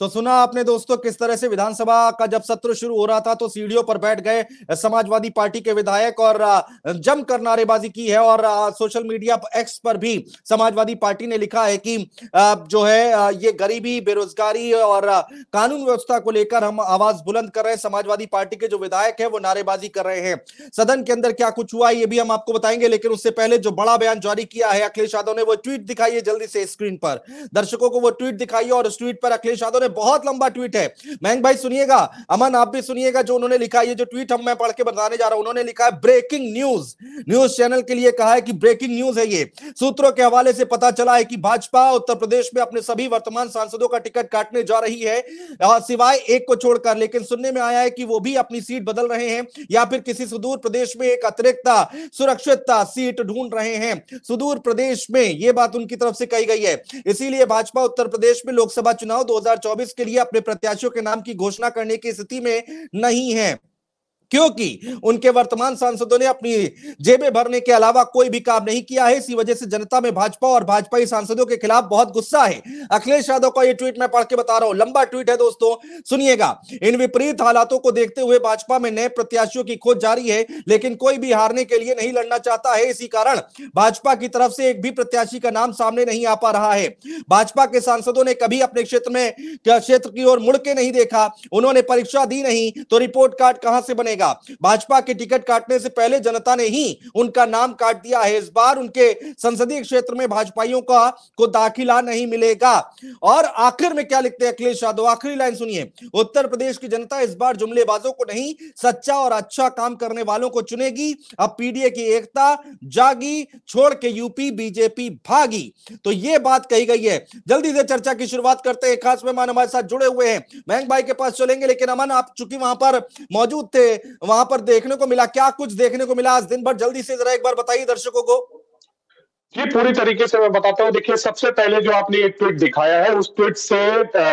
तो सुना आपने दोस्तों किस तरह से विधानसभा का जब सत्र शुरू हो रहा था तो सीढ़ियों पर बैठ गए समाजवादी पार्टी के विधायक और जमकर नारेबाजी की है। और सोशल मीडिया एक्स पर भी समाजवादी पार्टी ने लिखा है कि जो है ये गरीबी, बेरोजगारी और कानून व्यवस्था को लेकर हम आवाज बुलंद कर रहे हैं। समाजवादी पार्टी के जो विधायक है वो नारेबाजी कर रहे हैं। सदन के अंदर क्या कुछ हुआ ये भी हम आपको बताएंगे, लेकिन उससे पहले जो बड़ा बयान जारी किया है अखिलेश यादव ने, वो ट्वीट दिखाइए जल्दी से स्क्रीन पर दर्शकों को, वो ट्वीट दिखाइए। और उस ट्वीट पर अखिलेश यादव ने, बहुत लंबा ट्वीट है, मयंक भाई सुनिएगा, अमन आप भी सुनिएगा जो उन्होंने लिखा। ये जो ट्वीट हम मैं पढ़ के बताने जा रहा हूं, उन्होंने लिखा है ब्रेकिंग न्यूज, न्यूज चैनल के लिए कहा है कि ब्रेकिंग न्यूज है ये। सूत्रों के हवाले से पता चला है कि भाजपा उत्तर प्रदेश में अपने सभी वर्तमान सांसदों का टिकट काटने जा रही है, सिवाय एक को छोड़कर। लेकिन सुनने में आया है कि वो भी अपनी सीट बदल रहे हैं या फिर किसी सुदूर प्रदेश में एक अतिरिक्त सुरक्षित सीट ढूंढ रहे हैं सुदूर प्रदेश में, ये बात उनकी तरफ से कही गई है। इसीलिए भाजपा उत्तर प्रदेश में लोकसभा चुनाव 2024 के लिए अपने प्रत्याशियों के नाम की घोषणा करने की स्थिति में नहीं है, क्योंकि उनके वर्तमान सांसदों ने अपनी जेबें भरने के अलावा कोई भी काम नहीं किया है। इसी वजह से जनता में भाजपा और भाजपाई सांसदों के खिलाफ बहुत गुस्सा है। अखिलेश यादव का यह ट्वीट मैं पढ़ के बता रहा हूं, लंबा ट्वीट है दोस्तों, सुनिएगा। इन विपरीत हालातों को देखते हुए भाजपा में नए प्रत्याशियों की खोज जारी है, लेकिन कोई भी हारने के लिए नहीं लड़ना चाहता है। इसी कारण भाजपा की तरफ से एक भी प्रत्याशी का नाम सामने नहीं आ पा रहा है। भाजपा के सांसदों ने कभी अपने क्षेत्र की ओर मुड़ के नहीं देखा, उन्होंने परीक्षा दी नहीं तो रिपोर्ट कार्ड कहां से बनेगा। भाजपा के टिकट काटने से पहले जनता ने ही उनका नाम काट दिया है। इस बार उनके संसदीय क्षेत्र में भाजपाइयों को दाखिला नहीं मिलेगा। और आखिर में क्या लिखते हैं अखिलेश यादव, आखिरी लाइन सुनिए, उत्तर प्रदेश की जनता इस बार जुमलेबाजों को नहीं, सच्चा और अच्छा काम करने वालों को चुनेगी। अब पीडीए की एकता जागी, छोड़ के यूपी बीजेपी भागी। तो यह बात कही गई है। जल्दी से चर्चा की शुरुआत करते हैं। खास मेहमान हमारे साथ जुड़े हुए हैं, मयंक भाई के पास चलेंगे, लेकिन अमन आप चूंकि वहां पर मौजूद थे, वहां पर देखने को मिला, क्या कुछ देखने को मिला आज दिन भर, जल्दी से जरा एक बार बताइए दर्शकों को। जी पूरी तरीके से मैं बताता हूँ। देखिए सबसे पहले जो आपने एक ट्वीट दिखाया है उस ट्वीट से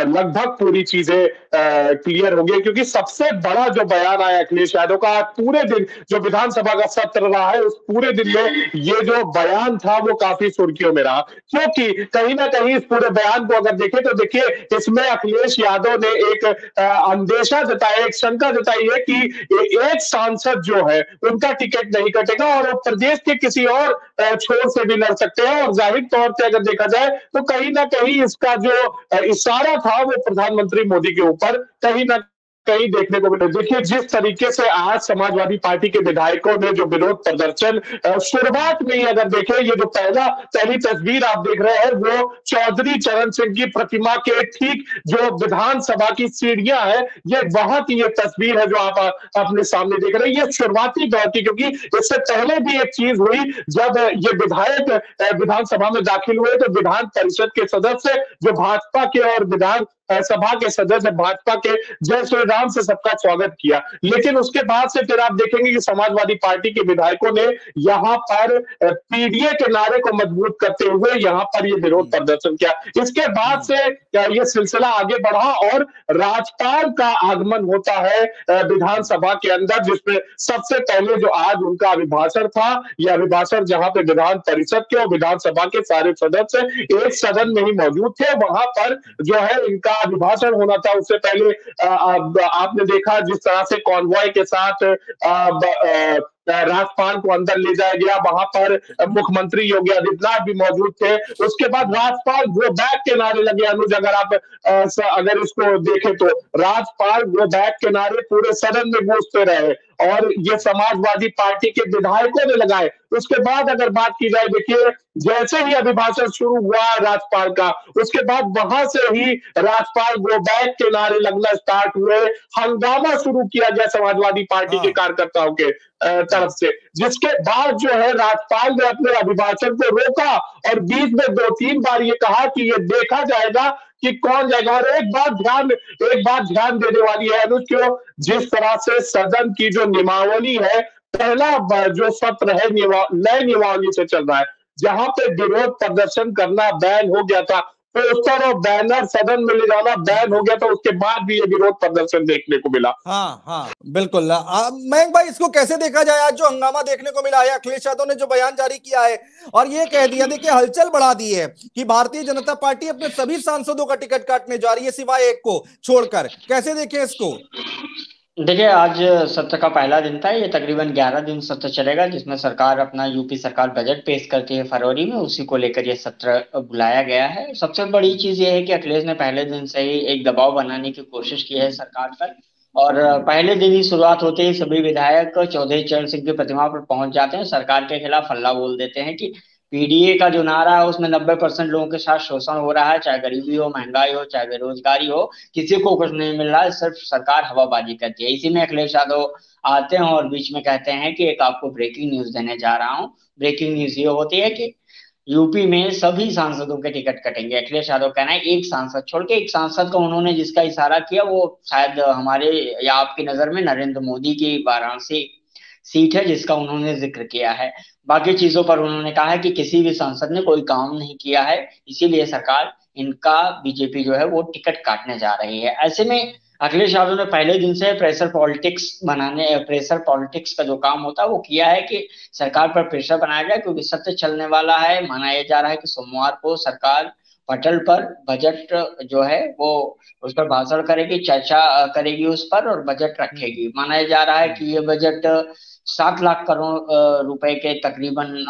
लगभग पूरी चीजें क्लियर हो गई, क्योंकि सबसे बड़ा जो बयान आया अखिलेश यादव का पूरे दिन जो विधानसभा का सत्र रहा है उस पूरे दिन में ये जो बयान था वो काफी सुर्खियों में रहा, क्योंकि कहीं ना कहीं इस पूरे बयान को अगर देखें तो देखिए इसमें अखिलेश यादव ने एक अंदेशा जताया, एक शंका जताई है कि एक सांसद जो है उनका टिकट नहीं कटेगा और प्रदेश के किसी और छोर से भी लड़ सकते हैं। और जाहिर तौर से अगर देखा जाए तो कहीं ना कहीं इसका जो इशारा था वो प्रधानमंत्री मोदी के ऊपर कहीं ना कहीं देखने को मिले। देखिए जिस तरीके से आज समाजवादी पार्टी के विधायकों ने जो विरोध प्रदर्शन शुरुआत में ही अगर देखें, ये जो पहली तस्वीर आप देख रहे हैं वो चौधरी चरण सिंह की प्रतिमा के ठीक जो विधानसभा की सीढ़ियां है, ये वहां की ये तस्वीर है जो आप अपने सामने देख रहे हैं। ये शुरुआती दौर की, क्योंकि इससे पहले भी एक चीज हुई जब ये विधायक विधानसभा में दाखिल हुए तो विधान परिषद के सदस्य जो भाजपा के और विधान सभा के सदस्य भाजपा के जय श्री राम से सबका स्वागत किया। लेकिन उसके बाद से फिर आप देखेंगे कि समाजवादी पार्टी के विधायकों ने यहाँ पर पीडीए के नारे को मजबूत करते हुए यहाँ पर ये विरोध प्रदर्शन किया। इसके बाद से ये सिलसिला आगे बढ़ा और राज्यपाल का आगमन होता है विधानसभा के अंदर, जिसमें सबसे पहले जो आज उनका अभिभाषण था, यह अभिभाषण जहां पे विधान परिषद के और विधानसभा के सारे सदस्य एक सदन में ही मौजूद थे, वहां पर जो है इनका अभिभाषण होना था। उससे पहले आपने देखा जिस तरह से कॉन्वॉय के साथ राज्यपाल को अंदर ले जाया गया, वहां पर मुख्यमंत्री योगी आदित्यनाथ भी मौजूद थे। उसके बाद राज्यपाल गो बैक के नारे लगे। अनुज अगर इसको देखें तो राज्यपाल गो बैक के नारे पूरे सदन में गूंजते रहे और ये समाजवादी पार्टी के विधायकों ने लगाए। उसके बाद अगर बात की जाए, देखिए जैसे ही अभिभाषण शुरू हुआ राज्यपाल का, उसके बाद वहां से ही राज्यपाल गो बैक के नारे लगना स्टार्ट हुए, हंगामा शुरू किया गया समाजवादी पार्टी के कार्यकर्ताओं के तरफ से, जिसके बाद जो है राज्यपाल ने अपने अभिभाषण को रोका और बीच में 2-3 बार ये कहा कि ये देखा जाएगा कि कौन जाएगा। और एक बात ध्यान देने वाली है अनुज, क्यों जिस तरह से सदन की जो नियमावली है, पहला जो सत्र है नए नियमावली से चल रहा है, जहां पे विरोध प्रदर्शन करना बैन हो गया था, पोस्टर और बैनर सदन में ले जाना बैन हो गया, तो उसके बाद भी ये विरोध प्रदर्शन देखने को मिला। हाँ हाँ बिल्कुल। मयंक भाई, इसको कैसे देखा जाए? आज जो हंगामा देखने को मिला है, अखिलेश यादव ने जो बयान जारी किया है और ये कह दिया, देखिए हलचल बढ़ा दी है कि भारतीय जनता पार्टी अपने सभी सांसदों का टिकट काटने जा रही है सिवाय एक को छोड़कर। कैसे देखें इसको? देखिए, आज सत्र का पहला दिन था। ये तकरीबन 11 दिन सत्र चलेगा, जिसमें सरकार अपना यूपी सरकार बजट पेश करती है फरवरी में। उसी को लेकर ये सत्र बुलाया गया है। सबसे बड़ी चीज ये है कि अखिलेश ने पहले दिन से ही एक दबाव बनाने की कोशिश की है सरकार पर। और पहले दिन ही शुरुआत होते ही सभी विधायक चौधरी चरण सिंह की प्रतिमा पर पहुंच जाते हैं, सरकार के खिलाफ हल्ला बोल देते हैं कि पीडीए का जो नारा है उसमें 90% लोगों के साथ शोषण हो रहा है, चाहे गरीबी हो, महंगाई हो, चाहे बेरोजगारी हो, किसी को कुछ नहीं मिल रहा है, सिर्फ सरकार हवाबाजी करती है। इसी में अखिलेश यादव आते हैं और बीच में कहते हैं कि एक आपको ब्रेकिंग न्यूज देने जा रहा हूँ। ब्रेकिंग न्यूज ये होती है कि यूपी में सभी सांसदों के टिकट कटेंगे। अखिलेश यादव कहना है एक सांसद छोड़ के। एक सांसद को उन्होंने जिसका इशारा किया वो शायद हमारे या आपकी नजर में नरेंद्र मोदी की वाराणसी सीट है, जिसका उन्होंने जिक्र किया है। बाकी चीजों पर उन्होंने कहा है कि किसी भी सांसद ने कोई काम नहीं किया है, इसीलिए सरकार इनका बीजेपी जो है वो टिकट काटने जा रही है। ऐसे में अखिलेश यादव ने पहले दिन से प्रेशर पॉलिटिक्स का जो काम होता है वो किया है कि सरकार पर प्रेशर बनाया जाए, क्योंकि सत्र चलने वाला है। माना यह जा रहा है कि सोमवार को सरकार पटल पर बजट जो है वो उस पर भाषण करेगी, चर्चा करेगी उस पर और बजट रखेगी। माना यह जा रहा है कि ये बजट 7 लाख करोड़ रुपए के तकरीबन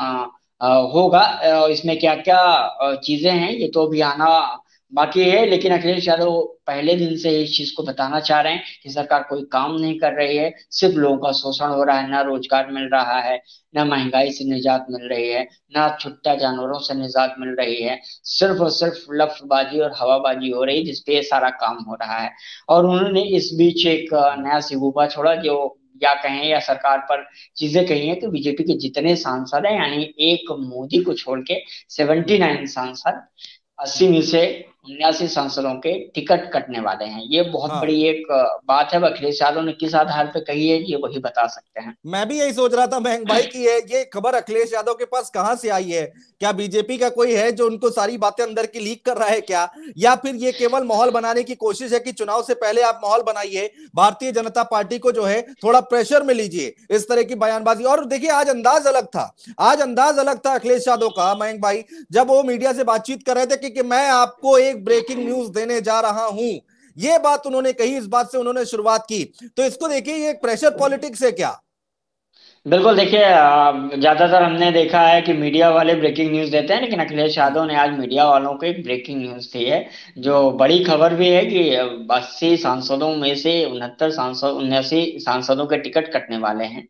होगा। इसमें क्या क्या चीजें हैं ये तो अभी आना बाकी है, लेकिन अखिलेश यादव पहले दिन से इस चीज को बताना चाह रहे हैं कि सरकार कोई काम नहीं कर रही है, सिर्फ लोगों का शोषण हो रहा है, ना रोजगार मिल रहा है, ना महंगाई से निजात मिल रही है, ना छुट्टा जानवरों से निजात मिल रही है, सिर्फ और सिर्फ लफ्जबाजी और हवाबाजी हो रही है, जिसपे ये सारा काम हो रहा है। और उन्होंने इस बीच एक नया सिगुफा छोड़ा, जो या कहें या सरकार पर चीजें कही है कि बीजेपी के जितने सांसद हैं, यानी एक मोदी को छोड़ के 79 सांसद, 80 में से 79 सांसदों के टिकट कटने वाले हैं। ये बहुत हाँ, बड़ी एक बात है। अखिलेश यादव ने किस आधार पे कही है ये वही बता सकते हैं। मैं भी यही सोच रहा था मयंक भाई कि ये खबर अखिलेश यादव के पास कहां से आई है? क्या बीजेपी का कोई है जो उनको सारी बातें अंदर की लीक कर रहा है क्या? या फिर ये केवल माहौल बनाने की कोशिश है कि चुनाव से पहले आप माहौल बनाइए, भारतीय जनता पार्टी को जो है थोड़ा प्रेशर में लीजिए, इस तरह की बयानबाजी। और देखिए आज अंदाज अलग था, आज अंदाज अलग था अखिलेश यादव का मयंक भाई, जब वो मीडिया से बातचीत कर रहे थे कि मैं आपको एक ब्रेकिंग न्यूज देने जा रहा हूं। ये बात उन्होंने कही, इस बात से उन्होंने शुरुआत की। तो इसको देखिए, ये एक प्रेशर पॉलिटिक्स है क्या? बिल्कुल। देखिए, ज्यादातर हमने देखा है कि मीडिया वाले ब्रेकिंग न्यूज देते हैं, लेकिन अखिलेश यादव ने आज मीडिया वालों को एक ब्रेकिंग न्यूज दी है। जो बड़ी खबर भी है कि 80 सांसदों में से 79 सांसदों के टिकट कटने वाले हैं।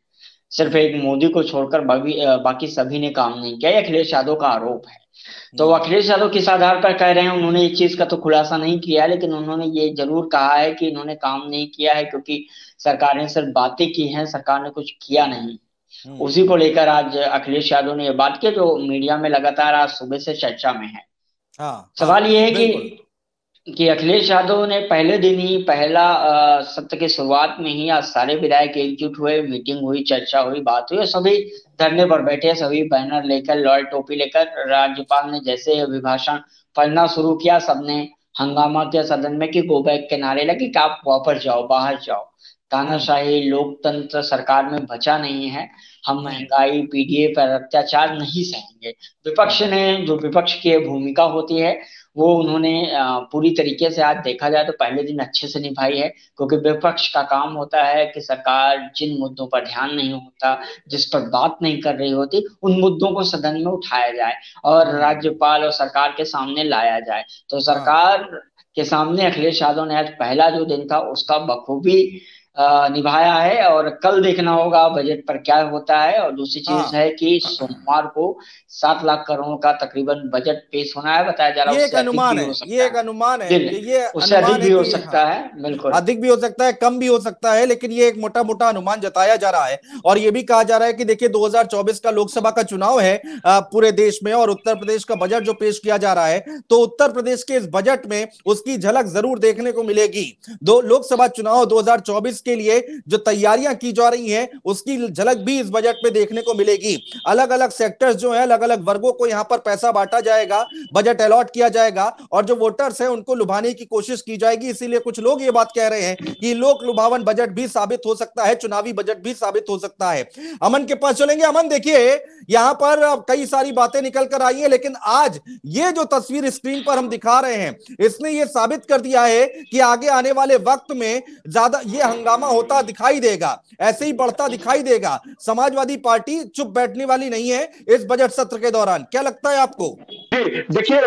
सिर्फ एक मोदी को छोड़कर बाकी सभी ने काम नहीं किया, ये अखिलेश यादव का आरोप है। तो अखिलेश यादव किस आधार पर कह रहे हैं, उन्होंने इस चीज का तो खुलासा नहीं किया है, लेकिन उन्होंने ये जरूर कहा है कि इन्होंने काम नहीं किया है, क्योंकि सरकार ने सिर्फ बातें की हैं, सरकार ने कुछ किया नहीं। हम्म। उसी को लेकर आज अखिलेश यादव ने ये बात की, जो मीडिया में लगातार आज सुबह से चर्चा में है। हाँ हाँ सवाल ये है बिल्कुल। कि अखिलेश यादव ने पहले दिन ही पहला सत्र की शुरुआत में ही आज सारे विधायक एकजुट हुए, मीटिंग हुई, चर्चा हुई, बात हुई, और सभी धरने पर बैठे, सभी बैनर लेकर, लॉयल टोपी लेकर। राज्यपाल ने जैसे अभिभाषण पढ़ना शुरू किया, सबने हंगामा किया सदन में कि गो बैक के नारे लगे कि आप वापस जाओ, बाहर जाओ। तानाशाही लोकतंत्र सरकार में बचा नहीं है, हम महंगाई, पीडीए पर अत्याचार नहीं सहेंगे। विपक्ष ने, जो विपक्ष की भूमिका होती है वो उन्होंने पूरी तरीके से आज देखा जाए तो पहले दिन अच्छे से निभाई है, क्योंकि विपक्ष का काम होता है कि सरकार जिन मुद्दों पर ध्यान नहीं होता, जिस पर बात नहीं कर रही होती, उन मुद्दों को सदन में उठाया जाए और राज्यपाल और सरकार के सामने लाया जाए। तो हाँ सरकार के सामने अखिलेश यादव ने आज पहला जो दिन था उसका बखूबी निभाया है। और कल देखना होगा बजट पर क्या होता है। और दूसरी चीज हाँ, है कि सोमवार को 7 लाख करोड़ का तकरीबन बजट पेश होना है, बताया जा रहा है, ये एक उससे अधिक अनुमान भी है, हो सकता ये है। एक अनुमान है जी कि नहीं, ये उससे अधिक अनुमान है भी हो कि हाँ, सकता है, बिल्कुल। अधिक भी हो सकता है, कम भी हो सकता है, लेकिन ये एक मोटा मोटा अनुमान जताया जा रहा है। और ये भी कहा जा रहा है कि देखिए 2024 का लोकसभा का चुनाव है पूरे देश में, और उत्तर प्रदेश का बजट जो पेश किया जा रहा है, तो उत्तर प्रदेश के इस बजट में उसकी झलक जरूर देखने को मिलेगी। दो लोकसभा चुनाव 2024 उसके लिए जो तैयारियां की जा रही हैं उसकी झलक भी इस बजट में देखने को मिलेगी। अलग अलग सेक्टर्स जो है, अलग अलग वर्गों को यहां पर पैसा बांटा जाएगा, बजट अलॉट किया जाएगा और जो वोटर्स हैं उनको लुभाने की कोशिश की जाएगी। इसीलिए कुछ लोग ये बात कह रहे हैं कि लोक लुभावन बजट भी साबित हो सकता है, चुनावी बजट भी साबित हो सकता है। अमन के पास चलेंगे। अमन देखिए, यहां पर कई सारी बातें निकल कर आई है, लेकिन आज ये जो तस्वीर स्क्रीन पर हम दिखा रहे हैं इसने ये साबित कर दिया है कि आगे आने वाले वक्त में ज्यादा ये हंगामा होता दिखाई देगा, ऐसे ही बढ़ता दिखाई देगा। समाजवादी पार्टी चुप बैठने वाली नहीं है इस बजट सत्र के दौरान। क्या लगता है आपको? देखिए,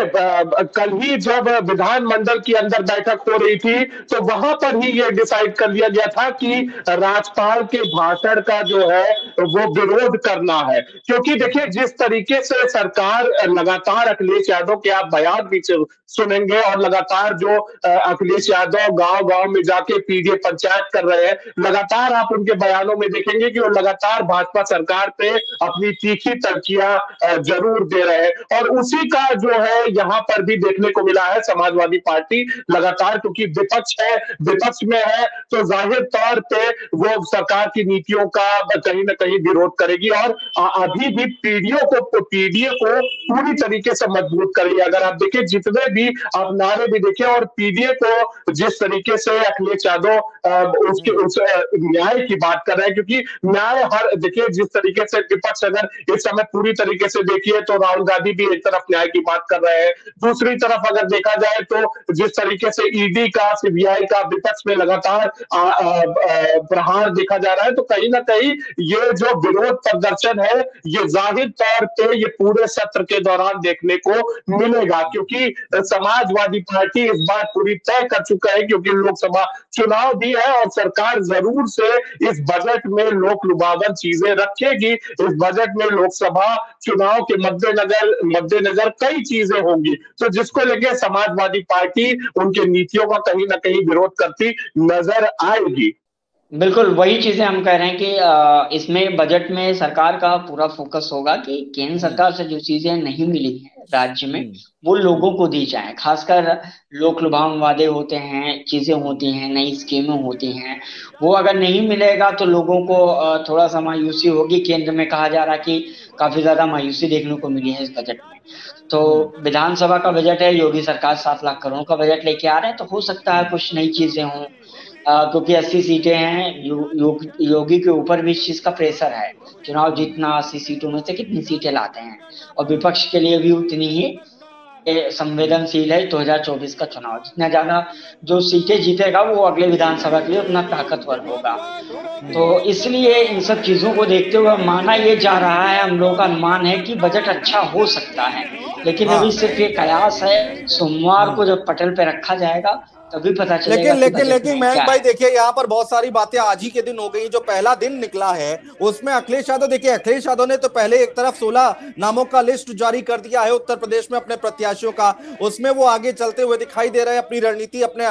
कल ही जब विधानमंडल के अंदर बैठक हो रही थी तो वहां पर ही ये डिसाइड कर लिया गया था कि राज्यपाल के भाषण का जो है वो विरोध करना है, क्योंकि देखिए जिस तरीके से सरकार लगातार अखिलेश यादव के आप बयान भी सुनेंगे और लगातार जो अखिलेश यादव गांव गांव में जाके पीडीए पंचायत कर रहे हैं, लगातार आप उनके बयानों में देखेंगे कि वो लगातार भाजपा सरकार पे अपनी तीखी तनकियां जरूर दे रहे हैं। और उसी का जो है यहाँ पर भी देखने को मिला है। समाजवादी पार्टी लगातार, क्योंकि विपक्ष है, विपक्ष में है, तो जाहिर तौर पे वो सरकार की नीतियों का कहीं ना कहीं विरोध करेगी और अभी भी पीडीए को पूरी तरीके से मजबूत करेगी। अगर आप देखिए जितने भी आप नारे भी देखें और पीडीए को जिस तरीके से अखिलेश यादव उसके उस न्याय की बात कर रहे हैं, क्योंकि न्याय हर देखिए जिस तरीके से विपक्ष अगर इस समय पूरी तरीके से देखिए तो राहुल गांधी भी एक तरफ न्याय की बात कर रहे हैं, दूसरी तरफ अगर देखा जाए तो जिस तरीके से ईडी का, सीबीआई का विपक्ष में लगातार प्रहार देखा जा रहा है, तो कहीं ना कहीं ये जो विरोध प्रदर्शन है ये जाहिर तौर पे ये पूरे सत्र के दौरान देखने को मिलेगा, क्योंकि समाजवादी पार्टी इस बार पूरी तय कर चुका है, क्योंकि लोकसभा चुनाव भी है और सरकार जरूर से इस बजट में लोक लुभावन चीजें रखेगी। इस बजट में लोकसभा चुनाव के मद्देनजर कई चीजें होंगी, तो जिसको लेके समाजवादी पार्टी उनके नीतियों का कहीं ना कहीं विरोध करती नजर आएगी। बिल्कुल वही चीजें हम कह रहे हैं कि इसमें बजट में सरकार का पूरा फोकस होगा कि केंद्र सरकार से जो चीजें नहीं मिली हैं राज्य में वो लोगों को दी जाए। खासकर लोक लुभावन वादे होते हैं, चीजें होती हैं, नई स्कीमें होती हैं, वो अगर नहीं मिलेगा तो लोगों को थोड़ा सा मायूसी होगी। केंद्र में कहा जा रहा है कि काफी ज्यादा मायूसी देखने को मिली है इस बजट में। तो विधानसभा का बजट है, योगी सरकार 7 लाख करोड़ का बजट लेके आ रहे हैं, तो हो सकता है कुछ नई चीजें हों, क्योंकि 80 सीटें हैं। योगी के ऊपर भी इस चीज का प्रेशर है, चुनाव जीतना 80 सीटों में से कितनी सीटें लाते हैं, और विपक्ष के लिए भी उतनी ही संवेदनशील है 2024 का चुनाव। जितना ज्यादा जो सीटें जीतेगा वो अगले विधानसभा के लिए उतना ताकतवर होगा। तो इसलिए इन सब चीजों को देखते हुए माना ये जा रहा है, हम लोगों का अनुमान है कि बजट अच्छा हो सकता है, लेकिन अभी सिर्फ ये कयास है। सोमवार को जब पटल पे रखा जाएगा तभी पता चलेगा। लेकिन मयंक भाई देखिए, यहाँ पर बहुत सारी बातें आज ही के दिन हो गई। जो पहला दिन निकला है उसमें अखिलेश यादव, देखिए अखिलेश यादव ने तो पहले एक तरफ 16 नामों का लिस्ट जारी कर दिया है उत्तर प्रदेश में अपने प्रत्याशियों का, उसमें वो आगे चलते हुए दिखाई दे रहे हैं। अपनी रणनीति अपने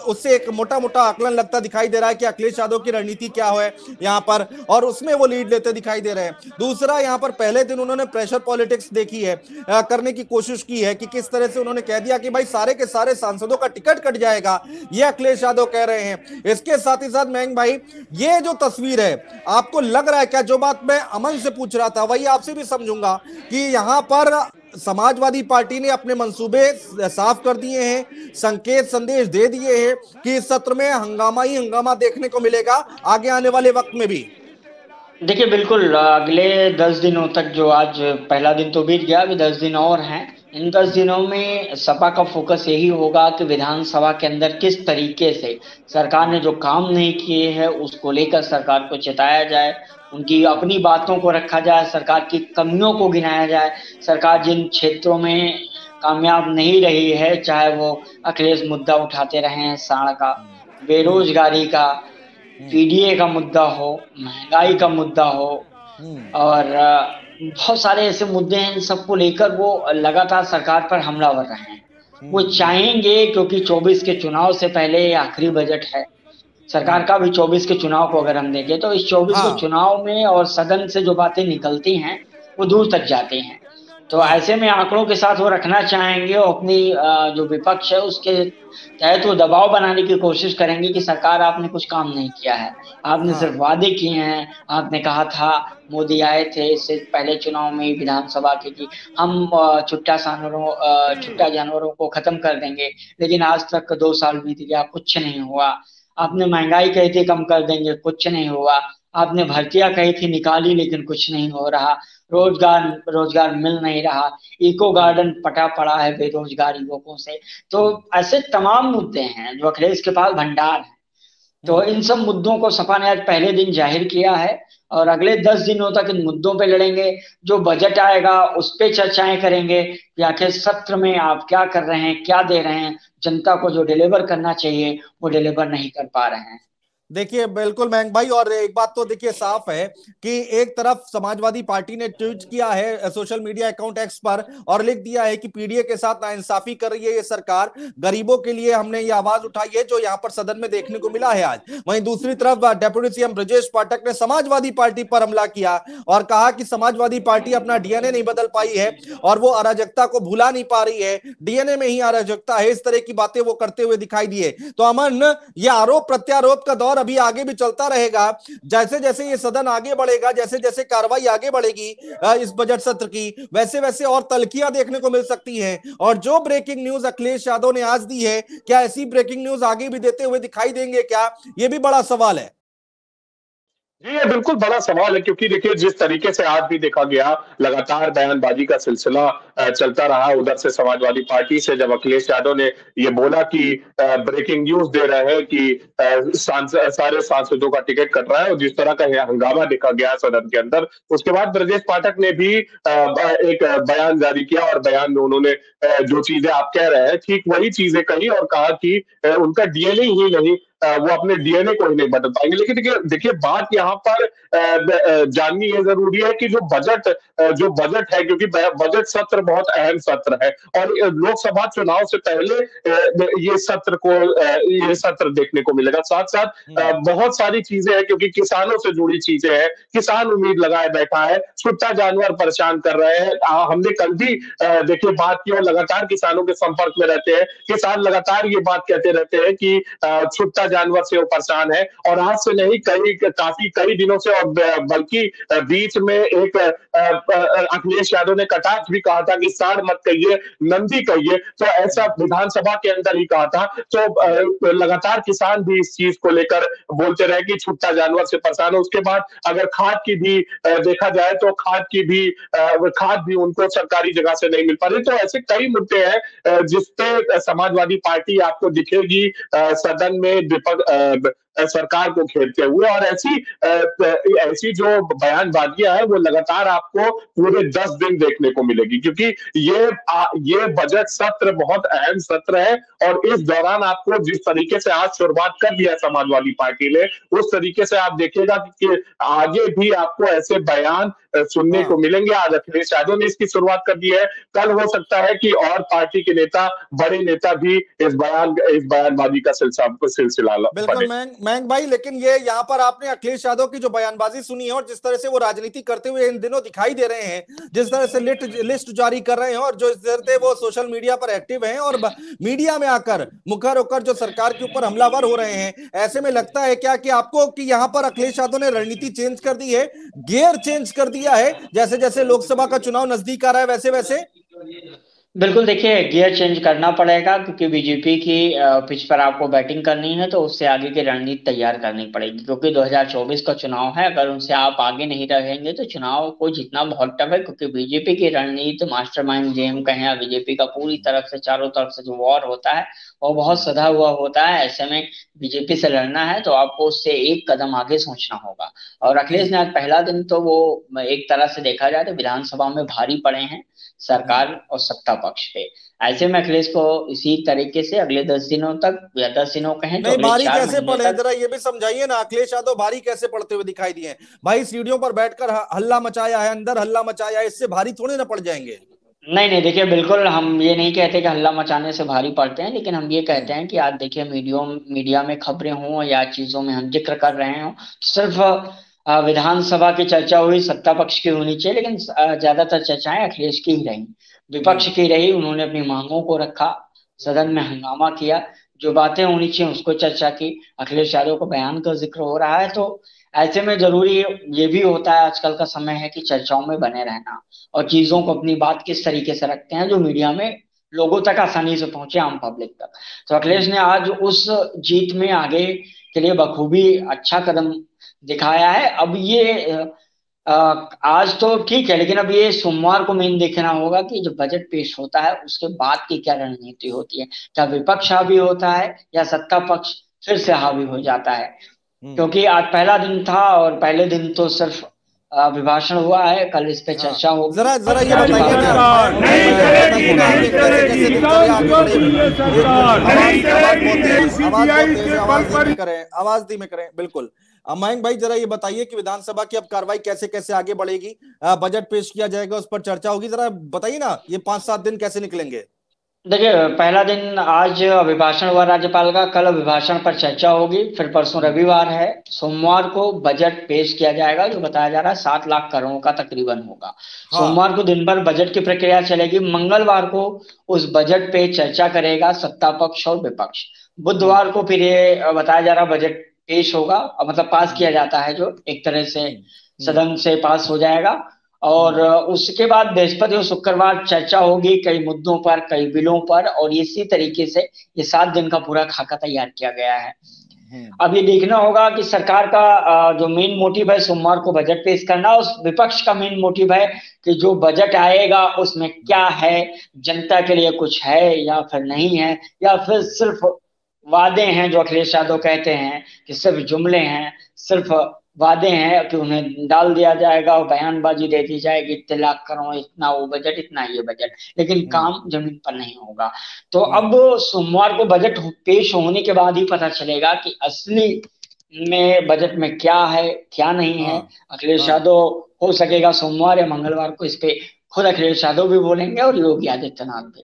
उससे एक मोटा मोटा आकलन लगता दिखाई दे रहा है कि अखिलेश यादव की रणनीति क्या है यहाँ पर, और उसमें वो लीड लेते दिखाई दे रहे हैं। दूसरा, यहाँ पर पहले दिन उन्होंने प्रेशर पॉलिटिक्स देखी है, करने की कोशिश की है कि किस तरह से उन्होंने कह दिया कि भाई सारे के सारे सांसदों का टिकट कट जाएगा, ये अखिलेश यादव कह रहे हैं। इसके साथ ही साथ मयंक भाई, ये जो तस्वीर है आपको लग रहा है क्या, जो बात मैं अमन से पूछ रहा था वही आपसे भी समझूंगा, कि यहां पर समाजवादी पार्टी ने अपने मंसूबे साफ कर दिए हैं, संकेत संदेश दे दिए हैं कि इस सत्र में हंगामा ही हंगामा देखने को मिलेगा आगे आने वाले वक्त में भी? देखिए बिल्कुल, अगले 10 दिनों तक, जो आज पहला दिन तो बीत गया, अभी 10 दिन और हैं। इन 10 दिनों में सपा का फोकस यही होगा कि विधानसभा के अंदर किस तरीके से सरकार ने जो काम नहीं किए हैं उसको लेकर सरकार को चिताया जाए, उनकी अपनी बातों को रखा जाए, सरकार की कमियों को गिनाया जाए। सरकार जिन क्षेत्रों में कामयाब नहीं रही है, चाहे वो अखिलेश मुद्दा उठाते रहे, साढ़ का, बेरोजगारी का, पीडीए का मुद्दा हो, महंगाई का मुद्दा हो, और बहुत सारे ऐसे मुद्दे हैं, इन सबको लेकर वो लगातार सरकार पर हमलावर रहे हैं। वो चाहेंगे, क्योंकि 24 के चुनाव से पहले ये आखिरी बजट है सरकार का भी। 24 के चुनाव को अगर हम देखें तो इस 24 के चुनाव में और सदन से जो बातें निकलती हैं वो दूर तक जाती हैं, तो हाँ ऐसे में आंकड़ों के साथ वो रखना चाहेंगे और अपनी जो विपक्ष है उसके तहत वो दबाव बनाने की कोशिश करेंगे कि सरकार आपने कुछ काम नहीं किया है, आपने सिर्फ हाँ वादे किए हैं। आपने कहा था, मोदी आए थे इससे पहले चुनाव में विधानसभा के, कि हम छुट्टा जानवरों को खत्म कर देंगे, लेकिन आज तक 2 साल बीत गया, कुछ नहीं हुआ। आपने महंगाई कही थी कम कर देंगे, कुछ नहीं हुआ। आपने भर्तियां कही थी निकाली, लेकिन कुछ नहीं हो रहा। रोजगार रोजगार मिल नहीं रहा। इको गार्डन पटा पड़ा है बेरोजगार युवकों से। तो हम्म ऐसे तमाम मुद्दे हैं जो अखिलेश के पास भंडार है। तो हम्म इन सब मुद्दों को सपा ने आज पहले दिन जाहिर किया है, और अगले 10 दिनों तक इन मुद्दों पे लड़ेंगे। जो बजट आएगा उस पे चर्चाएं करेंगे कि आखिर सत्र में आप क्या कर रहे हैं, क्या दे रहे हैं। जनता को जो डिलीवर करना चाहिए वो डिलीवर नहीं कर पा रहे हैं। देखिए बिल्कुल मयंक भाई, और एक बात तो देखिए साफ है कि एक तरफ समाजवादी पार्टी ने ट्वीट किया है सोशल मीडिया अकाउंट एक्स पर और लिख दिया है कि पीडीए के साथ नाइंसाफी कर रही है ये सरकार, गरीबों के लिए हमने ये आवाज उठाई है, जो यहाँ पर सदन में देखने को मिला है आज। वहीं दूसरी तरफ डेप्यूटी सीएम ब्रजेश पाठक ने समाजवादी पार्टी पर हमला किया और कहा कि समाजवादी पार्टी अपना डीएनए नहीं बदल पाई है और वो अराजकता को भुला नहीं पा रही है, डीएनए में ही अराजकता है, इस तरह की बातें वो करते हुए दिखाई दिए। तो अमन, ये आरोप प्रत्यारोप का दौर अभी आगे भी चलता रहेगा। जैसे जैसे ये सदन आगे बढ़ेगा, जैसे जैसे कार्रवाई आगे बढ़ेगी इस बजट सत्र की, वैसे वैसे और तल्खियां देखने को मिल सकती हैं। और जो ब्रेकिंग न्यूज अखिलेश यादव ने आज दी है, क्या ऐसी ब्रेकिंग न्यूज आगे भी देते हुए दिखाई देंगे क्या, ये भी बड़ा सवाल है। जी, ये बिल्कुल बड़ा सवाल है क्योंकि देखिए जिस तरीके से आज भी देखा गया लगातार बयानबाजी का सिलसिला चलता रहा। उधर से समाजवादी पार्टी से जब अखिलेश यादव ने ये बोला कि ब्रेकिंग न्यूज दे रहे हैं कि सारे सांसदों का टिकट कट रहा है और जिस तरह का ये हंगामा देखा गया सदन के अंदर, उसके बाद ब्रजेश पाठक ने भी एक बयान जारी किया और बयान में उन्होंने जो चीजें आप कह रहे हैं ठीक वही चीजें कही और कहा कि उनका डीएनए ही नहीं, वो अपने डीएनए को ही नहीं बदल पाएंगे। लेकिन देखिए देखिए बात यहाँ पर जाननी ये जरूरी है कि जो बजट है, क्योंकि बजट सत्र बहुत अहम सत्र है और लोकसभा चुनाव से पहले ये सत्र देखने को मिलेगा। साथ साथ बहुत सारी चीजें हैं क्योंकि किसानों से जुड़ी चीजें हैं। किसान उम्मीद लगाए बैठा है, छुट्टा जानवर परेशान कर रहे हैं। हमने कल भी देखिए बात की और लगातार किसानों के संपर्क में रहते हैं। किसान लगातार ये बात कहते रहते हैं कि छुट्टा जानवर से वो परेशान है और आज से नहीं कई दिनों से, और बल्कि बीच में एक अखिलेश यादव ने कटाक्ष भी कहा था कि सांड मत कहिए, नंदी कहिए, तो ऐसा विधानसभा के अंदर ही कहा था। तो लगातार किसान भी इस चीज को लेकर बोलते रहे कि छुट्टा जानवर से परेशान है। उसके बाद अगर खाद की भी देखा जाए तो खाद भी उनको सरकारी जगह से नहीं मिल पा रही। तो ऐसे कई मुद्दे हैं जिसपे समाजवादी पार्टी आपको दिखेगी सदन में सरकार को घेरते हुए, और ऐसी जो बयानबाजियां है वो लगातार आपको पूरे 10 दिन देखने को मिलेगी क्योंकि ये बजट सत्र बहुत अहम सत्र है। और इस दौरान आपको जिस तरीके से आज शुरुआत कर दिया समाजवादी पार्टी ने, उस तरीके से आप देखिएगा कि आगे भी आपको ऐसे बयान सुनने को मिलेंगे। आज अखिलेश यादव ने इसकी शुरुआत कर दी है, कल हो सकता है कि और पार्टी के बड़े नेता भी इस बयानबाजी का सिलसिला बिल्कुल बने। मयंक भाई, लेकिन ये यहाँ पर आपने अखिलेश यादव की जो बयानबाजी सुनी है और जिस तरह से वो राजनीति करते हुए इन दिनों दिखाई दे रहे हैं, जिस तरह से लिस्ट जारी कर रहे हैं और जो इस तरह से वो सोशल मीडिया पर एक्टिव हैं और मीडिया में आकर मुखर होकर जो सरकार के ऊपर हमलावर हो रहे हैं, ऐसे में लगता है क्या कि आपको कि यहाँ पर अखिलेश यादव ने रणनीति चेंज कर दी है, गियर चेंज कर दिया है, जैसे जैसे लोकसभा का चुनाव नजदीक आ रहा है वैसे वैसे? बिल्कुल, देखिए गियर चेंज करना पड़ेगा क्योंकि बीजेपी की पिच पर आपको बैटिंग करनी है, तो उससे आगे की रणनीति तैयार करनी पड़ेगी क्योंकि 2024 का चुनाव है। अगर उनसे आप आगे नहीं रहेंगे तो चुनाव को जीतना बहुत टफ है, क्योंकि बीजेपी की रणनीति मास्टरमाइंड जे हम कहें, बीजेपी का पूरी तरफ से चारों तरफ से जो वॉर होता है वो बहुत सधा हुआ होता है। ऐसे में बीजेपी से लड़ना है तो आपको उससे एक कदम आगे सोचना होगा। और अखिलेश ने आज पहला दिन तो वो एक तरह से देखा जाए तो विधानसभा में भारी पड़े हैं सरकार और सत्ता पक्ष पे। ऐसे में अखिलेश को इसी तरीके से अगले 10 दिनों तक, या 10 दिनों कहें तो नहीं, अगले भारी चार कैसे महीने पड़े, तक। जरा ये भी समझाइए ना। अखिलेश यादव भारी कैसे पड़ते हुए दिखाई दिए? भाई सीढ़ियों पर बैठकर हल्ला मचाया है, अंदर हल्ला मचाया है, इससे भारी थोड़े ना पड़ जाएंगे। नहीं नहीं, देखिए बिल्कुल हम ये नहीं कहते कि हल्ला मचाने से भारी पड़ते हैं, लेकिन हम ये कहते हम्म हैं कि आज देखिए मीडिया में खबरें हों या चीजों में हम जिक्र कर रहे हो, सिर्फ विधानसभा की चर्चा हुई, सत्ता पक्ष की होनी चाहिए, लेकिन ज्यादातर चर्चाएं अखिलेश की ही रही, विपक्ष हम्म। की रही। उन्होंने अपनी मांगों को रखा, सदन में हंगामा किया, जो बातें होनी चाहिए उसको चर्चा की। अखिलेश यादव को बयान का जिक्र हो रहा है, तो ऐसे में जरूरी ये भी होता है, आजकल का समय है कि चर्चाओं में बने रहना और चीजों को, अपनी बात किस तरीके से रखते हैं जो मीडिया में लोगों तक आसानी से पहुंचे, आम पब्लिक तक। तो अखिलेश हम्म। ने आज उस जीत में आगे के लिए बखूबी अच्छा कदम दिखाया है। अब ये अ, आज तो ठीक है, लेकिन अब ये सोमवार को मेन देखना होगा कि जब बजट पेश होता है उसके बाद की क्या रणनीति होती है। क्या विपक्ष हावी होता है या सत्ता पक्ष फिर से हावी हो जाता है? हम्म। क्योंकि आज पहला दिन था और पहले दिन तो सिर्फ अभिभाषण हुआ है, कल इस पे हाँ, चर्चा होगी। जरा जरा ये बताइए राज्यपाल ना, का मयंक नहीं भाई करेगी, बताइए ना, नहीं आगे कैसे कैसे करेगी, दिनचर्या किसान आगे को बढ़ेगी। ये एक मिनट, सरकार आवाज नहीं आवाज बहुत करेगी, तेज, नहीं आवाज बहुत सीबीआई तेज के है, बल आवाज पर। धीमे करें, आवाज धीमे करें, बिल्कुल। मयंक भाई जरा ये बताइए कि विधानसभा की अब कार्रवाई कैसे कैसे आगे बढ़ेगी। बजट पेश किया जाएगा, उस पर चर्चा होगी, जरा बताइए ना ये 5-7 दिन कैसे निकलेंगे। देखिए, पहला दिन आज अभिभाषण हुआ राज्यपाल का, कल अभिभाषण पर चर्चा होगी, फिर परसों हम्म। रविवार है, सोमवार को बजट पेश किया जाएगा जो बताया जा रहा है 7 लाख करोड़ का तकरीबन होगा। हाँ। सोमवार को दिन भर बजट की प्रक्रिया चलेगी, मंगलवार को उस बजट पे चर्चा करेगा सत्ता पक्ष और विपक्ष। हम्म। बुधवार को फिर ये बताया जा रहा बजट पेश होगा, मतलब पास किया हम्म। जाता है जो एक तरह से हम्म। हम्म। सदन से पास हो जाएगा। और हम्म। उसके बाद बृहस्पति और शुक्रवार चर्चा होगी कई मुद्दों पर, कई बिलों पर, और इसी तरीके से ये 7 दिन का पूरा खाका तैयार किया गया है। हम्म। अब ये देखना होगा कि सरकार का जो मेन मोटिव है सोमवार को बजट पेश करना, उस विपक्ष का मेन मोटिव है कि जो बजट आएगा उसमें क्या है, जनता के लिए कुछ है या फिर नहीं है, या फिर सिर्फ वादे हैं जो अखिलेश यादव कहते हैं कि सिर्फ जुमले हैं, सिर्फ वादे हैं कि उन्हें डाल दिया जाएगा और बयानबाजी दे दी जाएगी, इतने लाख करोड़, इतना वो बजट, इतना ये बजट, लेकिन हम्म। काम जमीन पर नहीं होगा। तो हम्म। अब सोमवार को बजट पेश होने के बाद ही पता चलेगा कि असली में बजट में क्या है, क्या नहीं है। हाँ। अखिलेश हाँ। यादव हो सकेगा सोमवार या मंगलवार को इस पे खुद अखिलेश यादव भी बोलेंगे और योगी आदित्यनाथ भी।